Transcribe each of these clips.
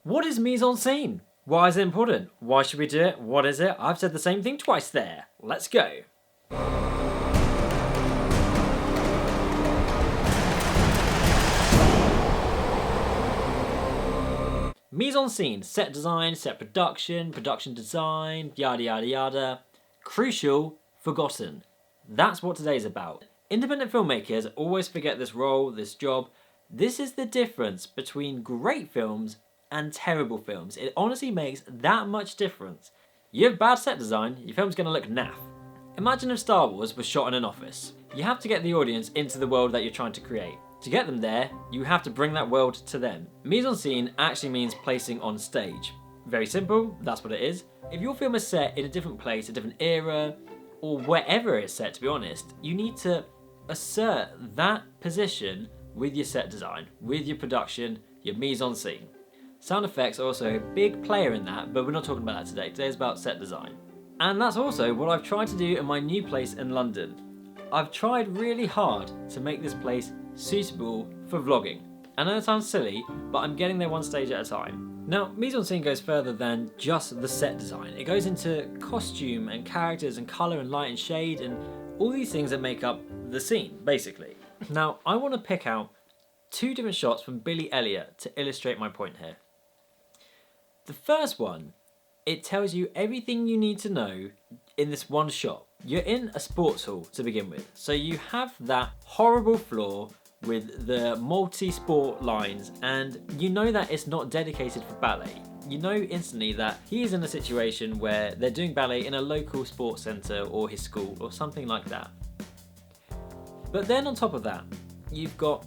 What is mise-en-scene? Why is it important? Why should we do it? What is it? I've said the same thing twice there. Let's go. Mise-en-scene, set design, set production, production design, yada yada yada. Crucial, forgotten. That's what today's about. Independent filmmakers always forget this role, this job. This is the difference between great films and terrible films. It honestly makes that much difference. You have bad set design, your film's gonna look naff. Imagine if Star Wars was shot in an office. You have to get the audience into the world that you're trying to create. To get them there, you have to bring that world to them. Mise-en-scene actually means placing on stage. Very simple, that's what it is. If your film is set in a different place, a different era, or wherever it's set, to be honest, you need to assert that position with your set design, with your production, your mise-en-scene. Sound effects are also a big player in that, but we're not talking about that today. Today's about set design. And that's also what I've tried to do in my new place in London. I've tried really hard to make this place suitable for vlogging. I know it sounds silly, but I'm getting there one stage at a time. Now, mise-en-scene goes further than just the set design. It goes into costume and characters and colour and light and shade and all these things that make up the scene, basically. Now, I want to pick out two different shots from Billy Elliot to illustrate my point here. The first one, it tells you everything you need to know in this one shot. You're in a sports hall to begin with, so you have that horrible floor with the multi-sport lines, and you know that it's not dedicated for ballet. You know instantly that he is in a situation where they're doing ballet in a local sports centre or his school or something like that. But then on top of that, you've got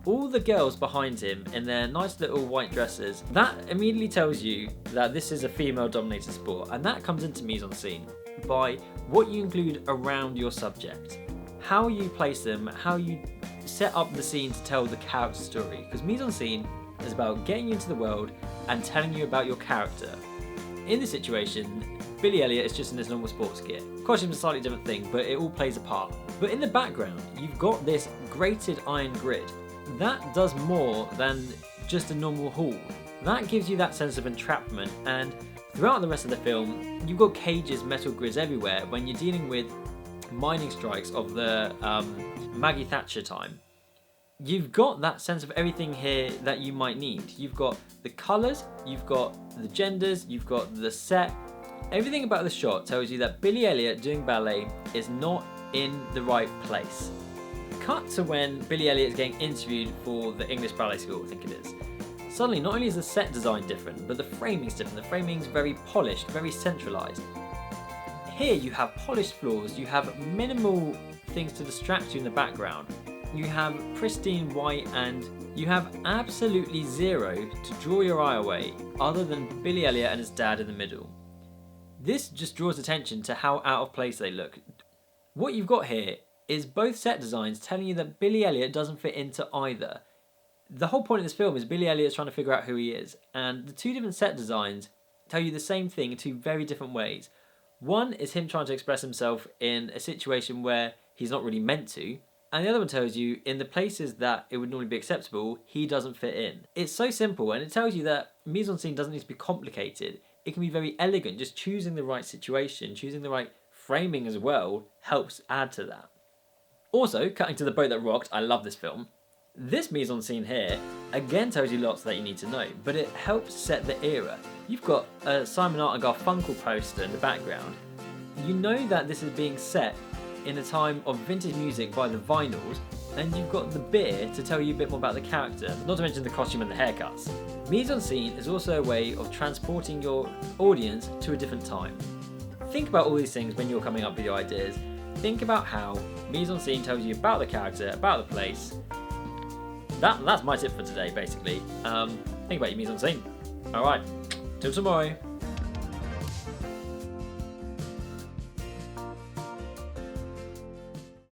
all the girls behind him in their nice little white dresses. That immediately tells you that this is a female-dominated sport, and that comes into mise-en-scene by what you include around your subject, how you place them, how you set up the scene to tell the character story. Because mise-en-scene is about getting you into the world and telling you about your character. In this situation, Billy Elliot is just in this normal sports kit. Costume's a slightly different thing, but it all plays a part. But in the background, you've got this grated iron grid. That does more than just a normal hall. That gives you that sense of entrapment, and throughout the rest of the film, you've got cages, metal grids everywhere when you're dealing with mining strikes of the Maggie Thatcher time. You've got that sense of everything here that you might need. You've got the colours, you've got the genders, you've got the set. Everything about the shot tells you that Billy Elliot doing ballet is not in the right place. Cut to when Billy Elliot is getting interviewed for the English Ballet School, I think it is. Suddenly, not only is the set design different, but the framing's different. The framing's very polished, very centralised. Here you have polished floors, you have minimal things to distract you in the background. You have pristine white, and you have absolutely zero to draw your eye away other than Billy Elliot and his dad in the middle. This just draws attention to how out of place they look. What you've got here is both set designs telling you that Billy Elliot doesn't fit into either. The whole point of this film is Billy Elliot's trying to figure out who he is, and the two different set designs tell you the same thing in two very different ways. One is him trying to express himself in a situation where he's not really meant to, and the other one tells you in the places that it would normally be acceptable, he doesn't fit in. It's so simple, and it tells you that mise-en-scene doesn't need to be complicated. It can be very elegant. Just choosing the right situation, choosing the right framing as well, helps add to that. Also, cutting to the boat that rocked, I love this film. This mise-en-scene here, again tells you lots that you need to know, but it helps set the era. You've got a Simon Art & Garfunkel poster in the background. You know that this is being set in a time of vintage music by the Vinyls, and you've got the beer to tell you a bit more about the character, not to mention the costume and the haircuts. Mise-en-scene is also a way of transporting your audience to a different time. Think about all these things when you're coming up with your ideas. Think about how mise-en-scene tells you about the character, about the place. That's my tip for today, basically. Think about your mise-en-scene. Alright, till tomorrow.